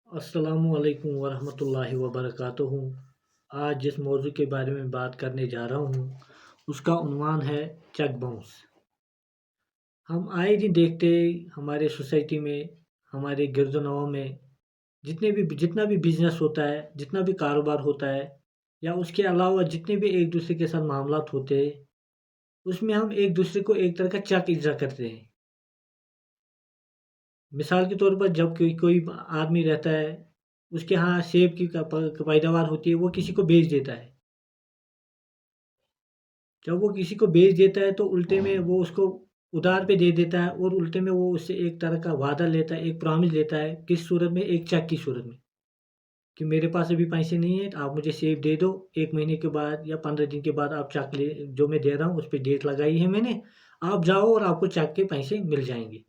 अस्सलामुअलैकुम वरहमतुल्लाहि वबरकातुहू। आज जिस मौजू के बारे में बात करने जा रहा हूँ, उसका उन्वान है चेक बाउंस। हम आए दिन देखते हमारे सोसाइटी में, हमारे गिरदोनवा में जितना भी बिज़नेस होता है, जितना भी कारोबार होता है या उसके अलावा जितने भी एक दूसरे के साथ मामलात होते हैं, उसमें हम एक दूसरे को एक तरह का चेक इज़्ज़ा करते हैं। मिसाल के तौर पर जब कोई कोई आदमी रहता है, उसके यहाँ सेब की पैदावार होती है, वो किसी को बेच देता है। जब वो किसी को बेच देता है तो उल्टे में वो उसको उधार पे दे देता है और उल्टे में वो उससे एक तरह का वादा लेता है, एक प्रॉमिस लेता है, किस सूरत में? एक चेक की सूरत में, कि मेरे पास अभी पैसे नहीं है, आप मुझे सेब दे दो, 1 महीने के बाद या 15 दिन के बाद आप चेक ले जो मैं दे रहा हूँ, उस पे डेट लगाई है मैंने, आप जाओ और आपको चेक के पैसे मिल जाएँगे।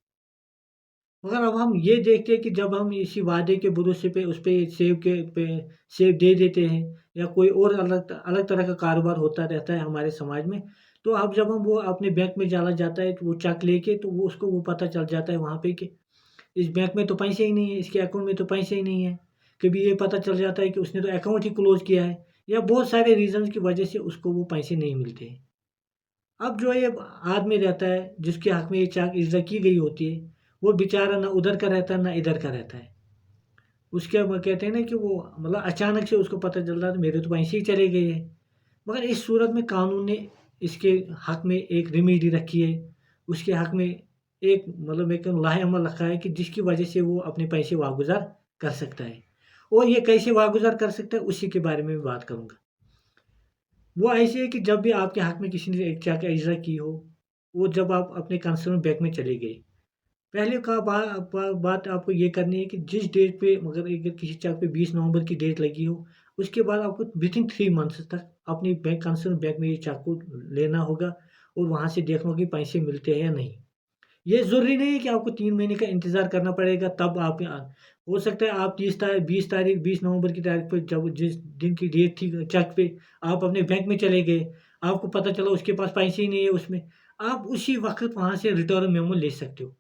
मगर अब हम ये देखते हैं कि जब हम इसी वादे के भरोसे पे उस पे सेब दे देते हैं या कोई और अलग अलग तरह का कारोबार होता रहता है हमारे समाज में, तो अब जब हम वो अपने बैंक में चला जाता है, तो वो चेक लेके तो वो उसको वो पता चल जाता है वहाँ पे कि इस बैंक में तो पैसे ही नहीं है, इसके अकाउंट में तो पैसे ही नहीं है। कभी ये पता चल जाता है कि उसने तो अकाउंट ही क्लोज़ किया है या बहुत सारे रीज़न्स की वजह से उसको वो पैसे नहीं मिलते हैं। अब जो ये आदमी रहता है, जिसके हक में ये चेक इज़्ज़ा की गई होती है, वो बेचारा ना उधर का रहता है, ना इधर का रहता है। उसके वो कहते हैं ना कि वो मतलब अचानक से उसको पता चल रहा है मेरे तो पैसे ही चले गए हैं। मगर इस सूरत में कानून ने इसके हक में एक रेमेडी रखी है। उसके हक में एक मतलब एक लाहेअमल रखा है कि जिसकी वजह से वो अपने पैसे वागुज़ार कर सकता है। और ये कैसे वागुज़ार कर सकता है, उसी के बारे में भी बात करूँगा। वो ऐसे है कि जब भी आपके हक में किसी ने एक चेक इज़्ज़ा की हो, वो जब आप अपने कंसर्न बैंक में चले गए, पहले का बात आपको ये करनी है कि जिस डेट पे मगर अगर किसी चेक पे 20 नवंबर की डेट लगी हो, उसके बाद आपको विथिन 3 मंथ्स तक अपनी कंसर्न बैंक में ये चेक को लेना होगा और वहाँ से देखना होगा कि पैसे मिलते हैं या नहीं। ये ज़रूरी नहीं है कि आपको 3 महीने का इंतज़ार करना पड़ेगा तब आप हो सकता है आप 20 नवंबर की तारीख पे जब जिस दिन की डेट थी चेक पे, आप अपने बैंक में चले गए, आपको पता चला उसके पास पैसे ही नहीं है उसमें, आप उसी वक़्त वहाँ से रिटर्न मेमो ले सकते हो।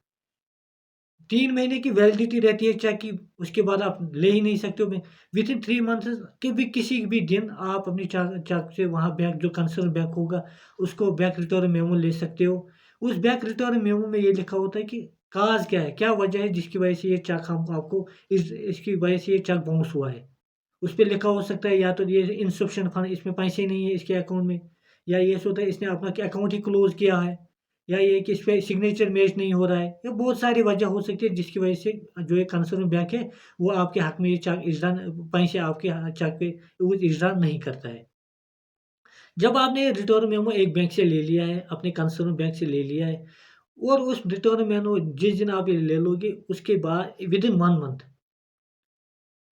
3 महीने की वैलिडिटी रहती है चेक की, उसके बाद आप ले ही नहीं सकते हो। विथिन 3 मंथ्स के भी किसी भी दिन आप अपनी चेक से वहाँ बैंक जो कंसर्न बैंक होगा, उसको बैंक रिटर्न मेमो ले सकते हो। उस बैंक रिटर्न मेमो में ये लिखा होता है कि काज़ क्या है, क्या वजह है जिसकी वजह से ये चेक हम आपको इसकी वजह से ये चेक बाउंस हुआ है। उसपे लिखा हो सकता है या तो ये इनसफिशिएंट फंड, इसमें पैसे नहीं है इसके अकाउंट में, या ये होता है इसने अपना अकाउंट ही क्लोज़ किया है, या ये कि इसपे सिग्नेचर मैच नहीं हो रहा है। या बहुत सारी वजह हो सकती है जिसकी वजह से जो ये कंसर्न बैंक है, वो आपके हक में ये चेक इज़्ज़ा पैसे आपके चेक पे वो इज़्ज़ा नहीं करता है। जब आपने रिटर्न मेमो एक बैंक से ले लिया है, अपने कंसर्न बैंक से ले लिया है और उस रिटर्न मेमो जिस दिन आप ये ले लोगे, उसके बाद विदिन 1 मंथ,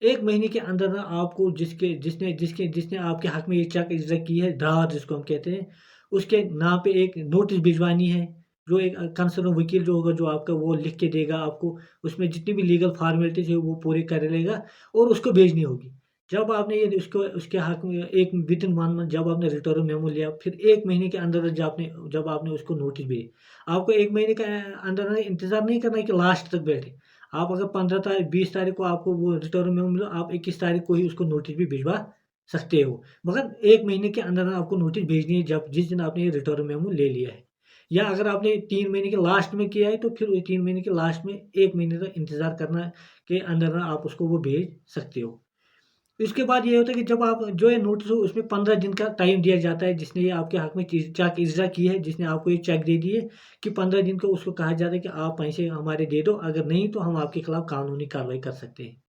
1 महीने के अंदर ना आपको जिसने आपके हक में ये चेक इज़्ज़ा की है, धार जिसको हम कहते हैं, उसके नाम पे एक नोटिस भिजवानी है, जो एक कंसर्न वकील जो होगा, जो आपका वो लिख के देगा आपको, उसमें जितनी भी लीगल फ़ॉर्मेलिटीज़ है, वो पूरी कर लेगा और उसको भेजनी होगी। जब आपने ये उसको उसके हक में एक विदिन 1 मंथ जब आपने रिटर्न मेमो लिया, फिर 1 महीने के अंदर जब आपने उसको नोटिस भेजा, आपको 1 महीने के अंदर ना इंतज़ार नहीं करना है कि लास्ट तक बैठे। आप अगर 15 तारीख 20 तारीख को आपको वो रिटर्न मेमो मिला, आप 21 तारीख को ही उसको नोटिस भी भिजवा सकते हो। मगर 1 महीने के अंदर आपको नोटिस भेजनी है जब जिस दिन आपने ये रिटर्न मेमो ले लिया है। या अगर आपने 3 महीने के लास्ट में किया है, तो फिर 3 महीने के लास्ट में 1 महीने तक इंतज़ार करना के अंदर ना आप उसको वो भेज सकते हो। इसके बाद ये होता है कि जब आप जो ये नोटिस हो उसमें 15 दिन का टाइम दिया जाता है, जिसने ये आपके हक में चीज़ चेक इज़्ज़ा की है, जिसने आपको ये चेक दे दिए, कि 15 दिन को उसको कहा जाता है कि आप पैसे हमारे दे दो, अगर नहीं तो हम आपके खिलाफ कानूनी कार्रवाई कर सकते हैं।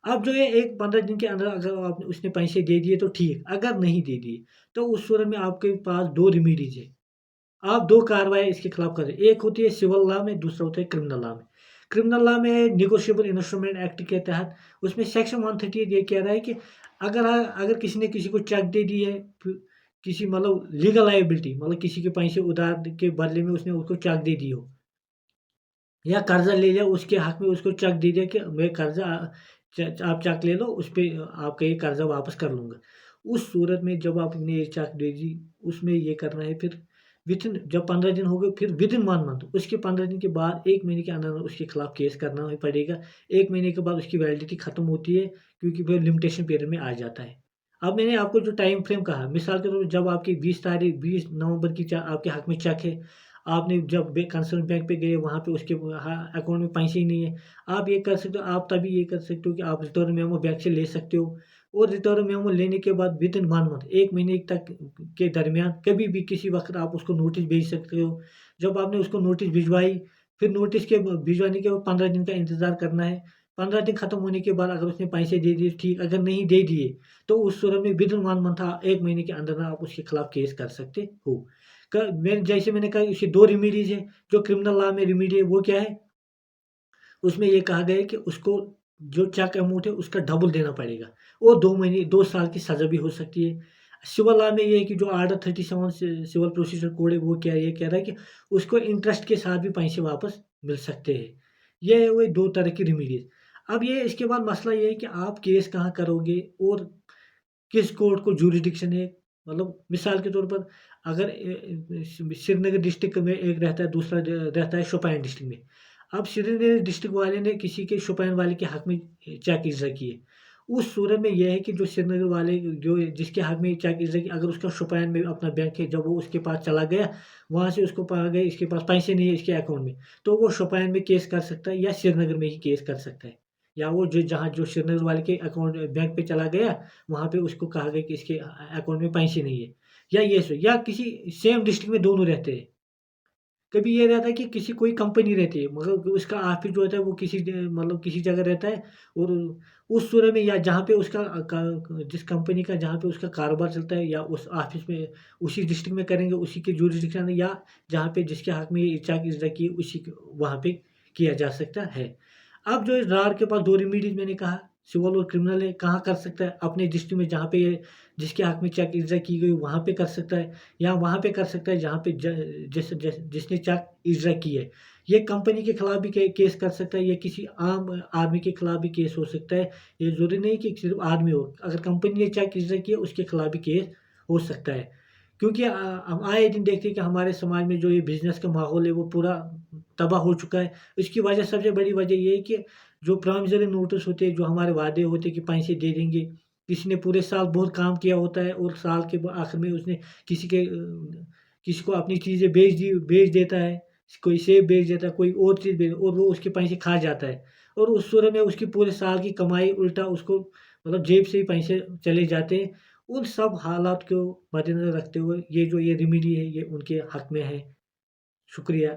अब जो ये एक 15 दिन के अंदर अगर आप उसने पैसे दे दिए तो ठीक, अगर नहीं दे दिए, तो उस सूरत में आपके पास 2 रेमेडीज़ है। आप 2 कार्रवाई इसके खिलाफ करें। एक होती है सिविल लॉ में, दूसरा होता है क्रिमिनल लॉ में। क्रिमिनल लॉ में नेगोशिएबल इंस्ट्रूमेंट एक्ट के तहत उसमें सेक्शन 138 ये कह रहा है कि अगर किसी ने किसी को चेक दे दी है, किसी मतलब लीगल लायबिलिटी मतलब किसी के पैसे उधार के बदले में उसने उसको चेक दे दी हो, या कर्ज़ा ले लिया उसके हक में उसको चेक दे दिया कि मैं कर्ज़ा आप चेक ले लो, उसपे आपका ये कर्ज़ा वापस कर लूँगा। उस सूरत में जब आपने ये चेक दे दी, उसमें ये करना है फिर विथिन जब 15 दिन हो गए फिर विदिन 1 मंथ उसके 15 दिन के बाद 1 महीने के अंदर उसके खिलाफ केस करना ही पड़ेगा। 1 महीने के बाद उसकी वैलिडिटी खत्म होती है क्योंकि वो लिमिटेशन पीरियड में आ जाता है। अब मैंने आपको जो टाइम फ्रेम कहा, मिसाल के तौर पे जब आपकी 20 नवंबर की आपके हक में चेक है, आपने जब कंसर्न बैंक पे गए वहाँ पे उसके अकाउंट में पैसे ही नहीं है। आप ये कर सकते हो, आप तभी ये कर सकते हो कि आप रिटर्न मेमो बैंक से ले सकते हो और रिटर्न मेमो लेने के बाद विदिन 1 मंथ 1 महीने तक के दरमियान कभी भी किसी वक़्त आप उसको नोटिस भेज सकते हो। जब आपने उसको नोटिस भिजवाई, फिर नोटिस के भिजवाने के बाद 15 दिन का इंतज़ार करना है। 15 दिन खत्म होने के बाद अगर उसने पैसे दे दिए ठीक, अगर नहीं दे दिए तो उस सूरत में विदिन 1 मंथ 1 महीने के अंदर आप उसके खिलाफ केस कर सकते हो। जैसे मैंने कहा इसकी 2 रेमेडीज़ हैं, जो क्रिमिनल लॉ में रेमेडी है वो क्या है? उसमें ये कहा गया है कि उसको जो चेक अमाउंट है उसका डबल देना पड़ेगा और 2 महीने 2 साल की सज़ा भी हो सकती है। सिविल लॉ में ये है कि जो आर्डर 37 सिविल प्रोसीजर कोड है वो क्या ये कह रहा है कि उसको इंटरेस्ट के साथ भी पैसे वापस मिल सकते हैं। ये हुए 2 तरह की रेमेडीज़। अब ये इसके बाद मसला ये है कि आप केस कहाँ करोगे और किस कोर्ट को जुरिडिक्शन है। मतलब मिसाल के तौर पर अगर श्रीनगर डिस्ट्रिक्ट में एक रहता है, दूसरा रहता है शोपियान डिस्ट्रिक्ट में। अब श्रीनगर डिस्ट्रिक्ट वाले ने किसी के शोपियान वाले के हक में चेक इज़्रा किए। उस सूरत में यह है कि जो श्रीनगर वाले जो जिसके हक में चेक इज़्रा किया, अगर उसका शोपियान में अपना बैंक है, जब वो उसके पास चला गया, वहाँ से उसको पा गए इसके पास पैसे नहीं है इसके अकाउंट में, तो वो शोपियान में केस कर सकता है या श्रीनगर में ही केस कर सकता है। या वो जो जहाँ जो श्रीनगर वाले के अकाउंट बैंक पे चला गया, वहाँ पे उसको कहा गया कि इसके अकाउंट में पैसे नहीं है। या किसी सेम डिस्ट्रिक्ट में दोनों रहते हैं। कभी ये रहता है कि किसी कोई कंपनी रहती है मगर उसका ऑफ़िस जो होता है वो मतलब किसी जगह रहता है और उस सूरत में या जहाँ पे उसका जिस कंपनी का जहाँ पे उसका कारोबार चलता है या उस ऑफ़िस में उसी डिस्ट्रिक्ट में करेंगे, उसी के जुरिसडिक्शन में या जहाँ पे जिसके हक में ये चेक इज़्रा किए उसी क वहाँ पे किया जा सकता है। अब जो इस रार के पास 2 रेमेडीज़ मैंने कहा, सिविल और क्रिमिनल है, कहाँ कर सकता है? अपने डिस्ट्रिक्ट में जहाँ पे ये जिसके हक में चेक इज़्रा की गई वहाँ पे कर सकता है या वहाँ पे कर सकता है जहाँ पे जिसने चेक इज़्रा की है। ये कंपनी के खिलाफ भी केस कर सकता है, या किसी आम आदमी के खिलाफ भी केस हो सकता है। ये ज़रूरी नहीं कि सिर्फ़ आदमी हो, अगर कंपनी ने चेक इज़्रा किया उसके खिलाफ भी केस हो सकता है। क्योंकि हम आए दिन देखते हैं कि हमारे समाज में जो ये बिज़नेस का माहौल है वो पूरा तबाह हो चुका है। इसकी वजह सबसे बड़ी वजह ये है कि जो प्रॉमिसरी नोटिस होते हैं, जो हमारे वादे होते हैं कि पैसे दे देंगे, किसी ने पूरे साल बहुत काम किया होता है और साल के आखिर में उसने किसी को अपनी चीज़ें बेच देता है, कोई सेब बेच देता है, कोई और चीज़ बेच और वो उसके पैसे खा जाता है और उस सूरत में उसकी पूरे साल की कमाई उल्टा उसको मतलब जेब से ही पैसे चले जाते हैं। उन सब हालात को मद्देनज़र रखते हुए ये जो ये रेमेडी है ये उनके हक में है। शुक्रिया।